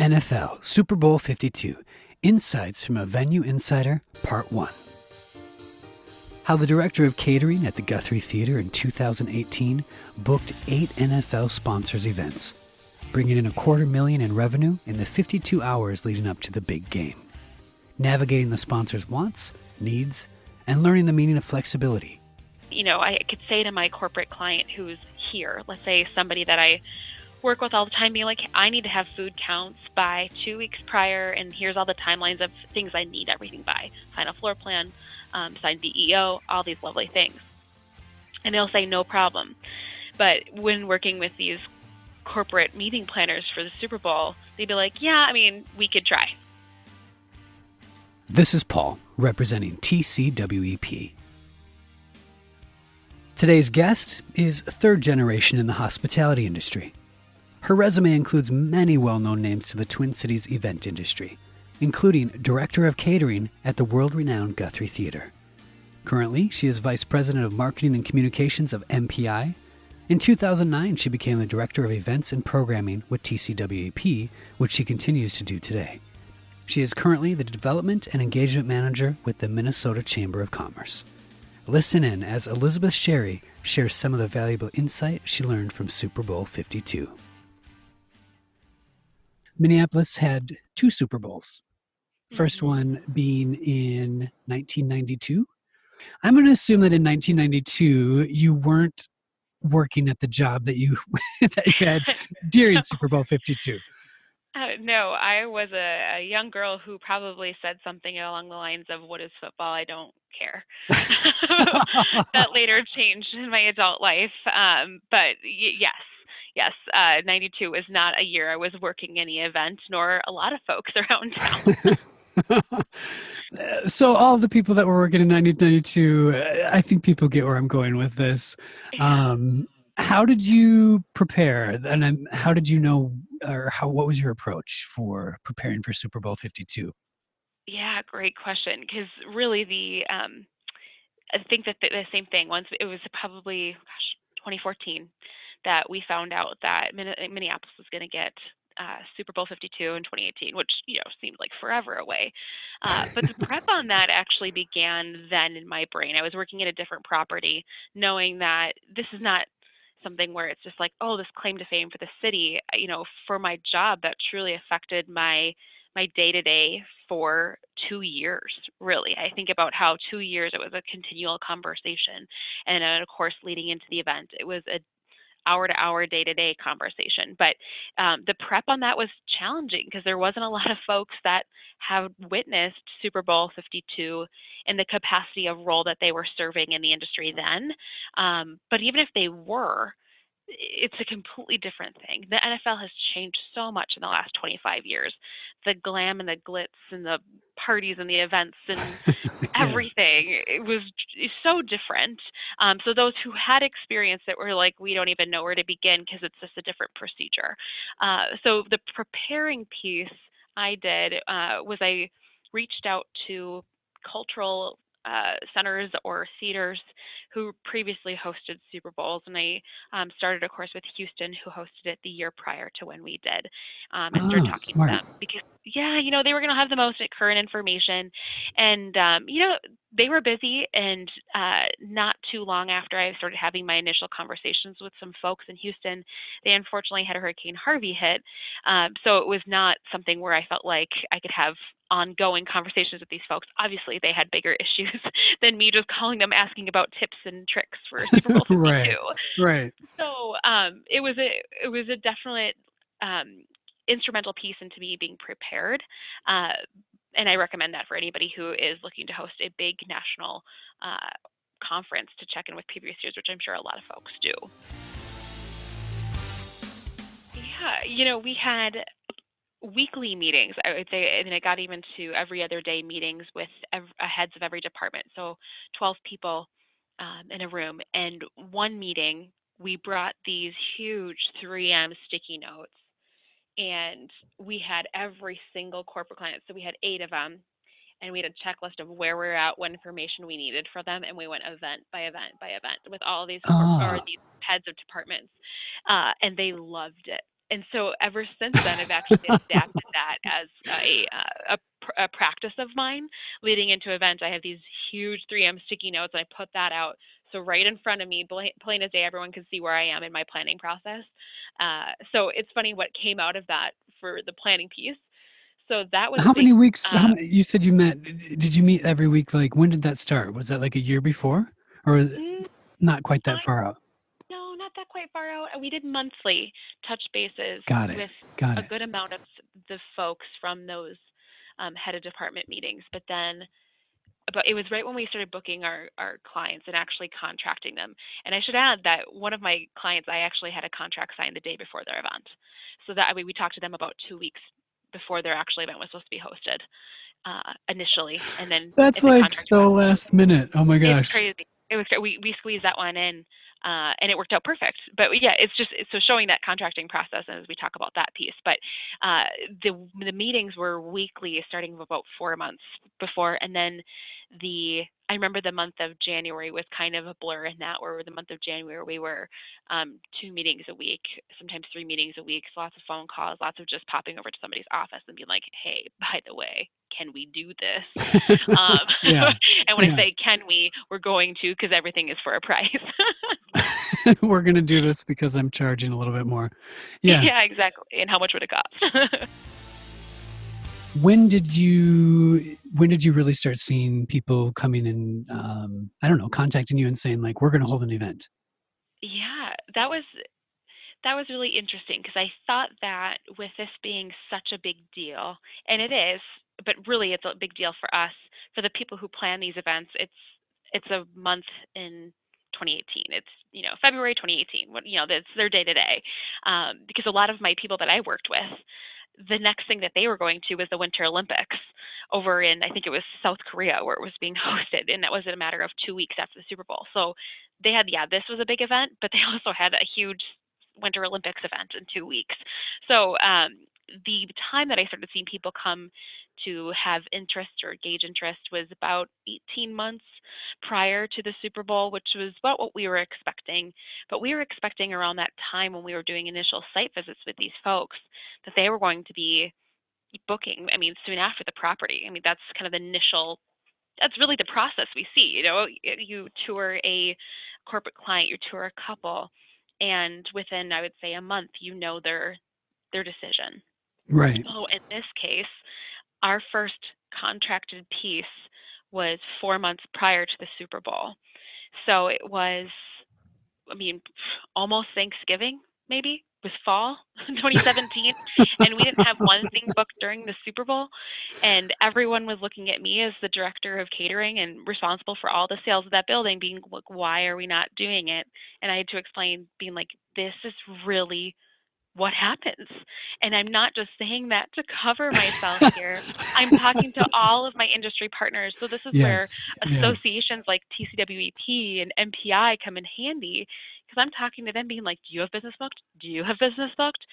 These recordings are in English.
NFL Super Bowl 52 Insights from a Venue Insider, Part 1. How the director of catering at the Guthrie Theater in 2018 booked 8 NFL sponsors events, bringing in $250,000 in revenue in the 52 hours leading up to the big game. Navigating the sponsors' wants, needs, and learning the meaning of flexibility. You know, I could say to my corporate client who's here, let's say somebody that I work with all the time, being like, I need to have food counts by 2 weeks prior, and here's all the timelines of things I need everything by. Sign a floor plan, sign DEO, all these lovely things. And they'll say, no problem. But when working with these corporate meeting planners for the Super Bowl, they'd be like, yeah, I mean, we could try. This is Paul, representing TCWEP. Today's guest is third generation in the hospitality industry. Her resume includes many well-known names to the Twin Cities event industry, including Director of Catering at the world-renowned Guthrie Theater. Currently, she is Vice President of Marketing and Communications of MPI. In 2009, she became the Director of Events and Programming with TCWEP, which she continues to do today. She is currently the Development and Engagement Manager with the Minnesota Chamber of Commerce. Listen in as Elizabeth Sherry shares some of the valuable insight she learned from Super Bowl 52. Minneapolis had 2 Super Bowls. First one being in 1992. I'm going to assume that in 1992, you weren't working at the job that you, that you had during Super Bowl 52. No, I was a young girl who probably said something along the lines of, what is football? I don't care. That later changed in my adult life. But yes, 92 was not a year I was working any event, nor a lot of folks around town. So all the people that were working in 1992, I think people get where I'm going with this. How did you prepare? And how did you know, or what was your approach for preparing for Super Bowl 52? Yeah, great question. Because really I think that the same thing, once it was probably, 2014, that we found out that Minneapolis was going to get Super Bowl 52 in 2018, which, seemed like forever away. But the prep on that actually began then in my brain. I was working at a different property, knowing that this is not something where it's just like, oh, this claim to fame for the city. For my job, that truly affected my day-to-day for 2 years, really. I think about how 2 years, it was a continual conversation. And then, of course, leading into the event, it was a hour-to-hour, day-to-day conversation. But the prep on that was challenging because there wasn't a lot of folks that have witnessed Super Bowl 52 in the capacity of role that they were serving in the industry then. But even if they were, it's a completely different thing. The NFL has changed so much in the last 25 years. The glam and the glitz and the parties and the events and everything, it's so different. So those who had experienced it were like, we don't even know where to begin because it's just a different procedure. So the preparing piece I did was I reached out to cultural centers or theaters who previously hosted Super Bowls, and I started, of course, with Houston, who hosted it the year prior to when we did, and started talking smart. to them because, they were going to have the most current information, and they were busy, and not too long after I started having my initial conversations with some folks in Houston, they unfortunately had Hurricane Harvey hit, so it was not something where I felt like I could have ongoing conversations with these folks. Obviously, they had bigger issues than me just calling them asking about tips and tricks for Super Bowl 52. Right. So it was a definite instrumental piece into me being prepared. And I recommend that for anybody who is looking to host a big national conference, to check in with previous years, which I'm sure a lot of folks do. Yeah, we had weekly meetings, I would say, and it got even to every other day meetings with heads of every department. So 12 people in a room. And one meeting, we brought these huge 3M sticky notes, and we had every single corporate client. So we had 8 of them, and we had a checklist of where we're at, what information we needed for them, and we went event by event by event with all these these heads of departments, and they loved it. And so ever since then, I've actually adapted that as a practice of mine. Leading into events, I have these huge 3M sticky notes, and I put that out. So right in front of me, plain as day, everyone can see where I am in my planning process. So it's funny what came out of that for the planning piece. So that was a How big many weeks? You said you met? Did you meet every week? Like, when did that start? Was that like a year before, or mm, not quite that not far out? no, not that quite far out. We did monthly touch bases Got it. with Got a it. good amount of the folks from those head of department meetings. But it was right when we started booking our clients and actually contracting them. And I should add that one of my clients, I actually had a contract signed the day before their event. So that way we talked to them about 2 weeks before their actual event was supposed to be hosted initially. And then That's in the like contract so process, last minute. Oh my it's gosh. crazy. It was we squeezed that one in, and it worked out perfect. But yeah, it's just so showing that contracting process as we talk about that piece. But the meetings were weekly, starting about 4 months before, and then I remember the month of January was kind of a blur in that, where the month of January we were 2 meetings a week, sometimes 3 meetings a week, so lots of phone calls, lots of just popping over to somebody's office and being like, "Hey, by the way, can we do this?" Um, Yeah. and when I Yeah. say can we, we're going to, because everything is for a price. We're gonna do this because I'm charging a little bit more. Yeah. Yeah, exactly. And how much would it cost? When did you really start seeing people coming and I don't know, contacting you and saying like, we're gonna hold an event? Yeah, that was really interesting, because I thought that with this being such a big deal, and it is, but really it's a big deal for us, for the people who plan these events. It's a month in 2018. It's February 2018. That's their day to day, because a lot of my people that I worked with, the next thing that they were going to was the Winter Olympics over in, I think it was South Korea, where it was being hosted, and that was in a matter of 2 weeks after the Super Bowl. So they had, yeah, this was a big event, but they also had a huge Winter Olympics event in 2 weeks. So the time that I started seeing people come to have interest or gauge interest was about 18 months prior to the Super Bowl, which was about what we were expecting. But we were expecting around that time, when we were doing initial site visits with these folks, that they were going to be booking, I mean, soon after the property. I mean, that's kind of the initial, that's really the process we see. You tour a corporate client, you tour a couple, and within, I would say, a month, their decision. Right. Oh, in this case, our first contracted piece was 4 months prior to the Super Bowl. So it was, I mean, almost Thanksgiving, maybe, was fall 2017, and we didn't have one thing booked during the Super Bowl, and everyone was looking at me as the director of catering and responsible for all the sales of that building, being like, "Why are we not doing it?" And I had to explain, being like, "This is really what happens." And I'm not just saying that to cover myself here. I'm talking to all of my industry partners. So this is where Yes. Yeah. associations like TCWEP and MPI come in handy, because I'm talking to them being like, "Do you have business booked? Do you have business booked?"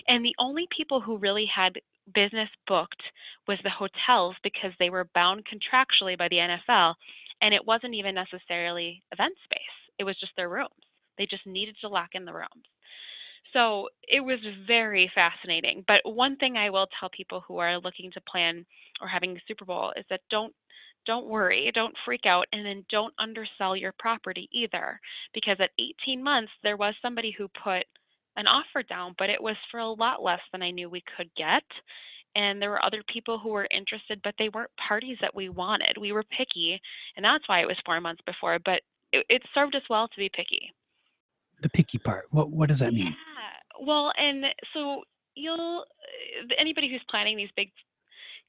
And the only people who really had business booked was the hotels, because they were bound contractually by the NFL, and it wasn't even necessarily event space. It was just their rooms. They just needed to lock in the rooms. So it was very fascinating. But one thing I will tell people who are looking to plan or having a Super Bowl is that don't worry, don't freak out, and then don't undersell your property either. Because at 18 months, there was somebody who put an offer down, but it was for a lot less than I knew we could get. And there were other people who were interested, but they weren't parties that we wanted. We were picky, and that's why it was 4 months before. But it served us well to be picky. The picky part. What does that Yeah. mean? Well, and so anybody who's planning these big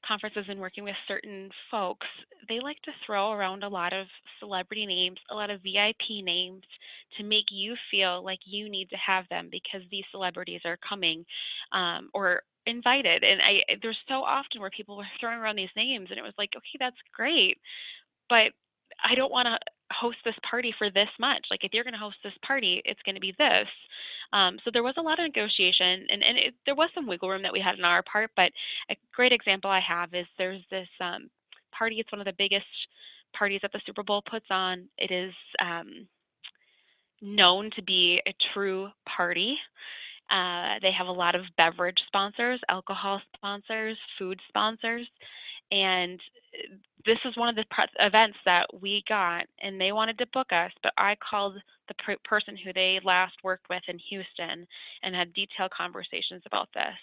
conferences and working with certain folks, they like to throw around a lot of celebrity names, a lot of VIP names, to make you feel like you need to have them because these celebrities are coming, or invited. And there's so often where people were throwing around these names, and it was like, okay, that's great, but I don't want to host this party for this much. Like, if you're going to host this party, it's going to be this. So there was a lot of negotiation, and there was some wiggle room that we had on our part. But a great example I have is there's this party. It's one of the biggest parties that the Super Bowl puts on. It is known to be a true party. They have a lot of beverage sponsors, alcohol sponsors, food sponsors, and this is one of the events that we got, and they wanted to book us, but I called the person who they last worked with in Houston and had detailed conversations about this.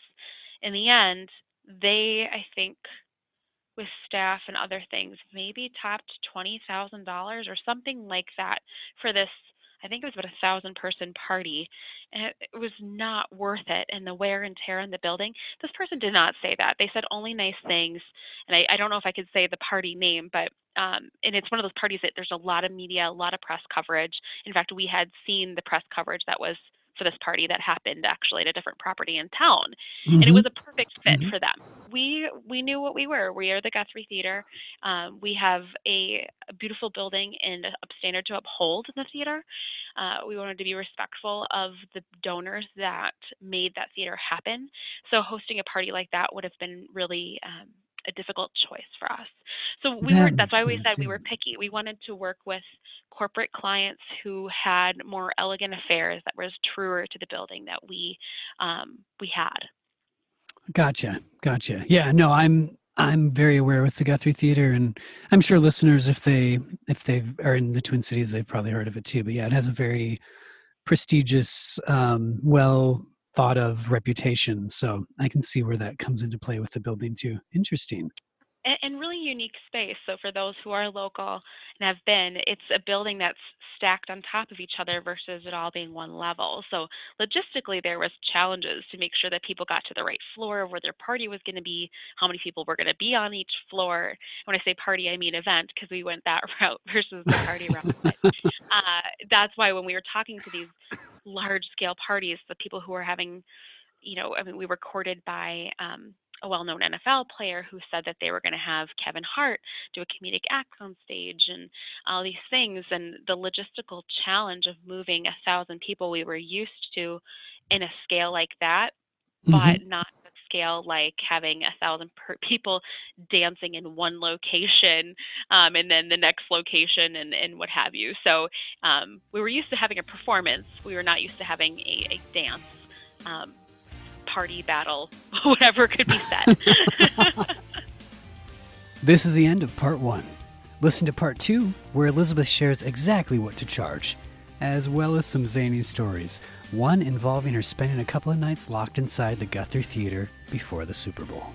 In the end, they, I think, with staff and other things, maybe topped $20,000 or something like that for this. I think it was about 1,000-person party, and it was not worth it. And the wear and tear in the building. This person did not say that. They said only nice things, and I don't know if I could say the party name, but and it's one of those parties that there's a lot of media, a lot of press coverage. In fact, we had seen the press coverage that was for this party that happened actually at a different property in town, and it was a perfect fit for them. We knew what we were. We are the Guthrie Theater. We have a beautiful building and a standard to uphold in the theater. We wanted to be respectful of the donors that made that theater happen. So hosting a party like that would have been really a difficult choice for us. So that's why we said we were picky. We wanted to work with corporate clients who had more elegant affairs that was truer to the building that we had. Gotcha. Yeah, no, I'm very aware with the Guthrie Theater, and I'm sure listeners, if they are in the Twin Cities, they've probably heard of it too. But yeah, it has a very prestigious, well thought of reputation. So I can see where that comes into play with the building too. Interesting. And really unique space. So for those who are local and have been, it's a building that's stacked on top of each other versus it all being one level. So logistically, there was challenges to make sure that people got to the right floor of where their party was going to be, how many people were going to be on each floor. When I say party, I mean event, because we went that route versus the party route. But that's why when we were talking to these large-scale parties, the people who were having, we were courted by a well-known NFL player who said that they were going to have Kevin Hart do a comedic act on stage and all these things. And the logistical challenge of moving 1,000 people we were used to in a scale like that, but not a scale like having 1,000 people dancing in one location and then the next location and what have you. So we were used to having a performance. We were not used to having a dance. Party battle, whatever could be said. This is the end of part 1. Listen to part 2, where Elizabeth shares exactly what to charge, as well as some zany stories, one involving her spending a couple of nights locked inside the Guthrie Theater before the Super Bowl.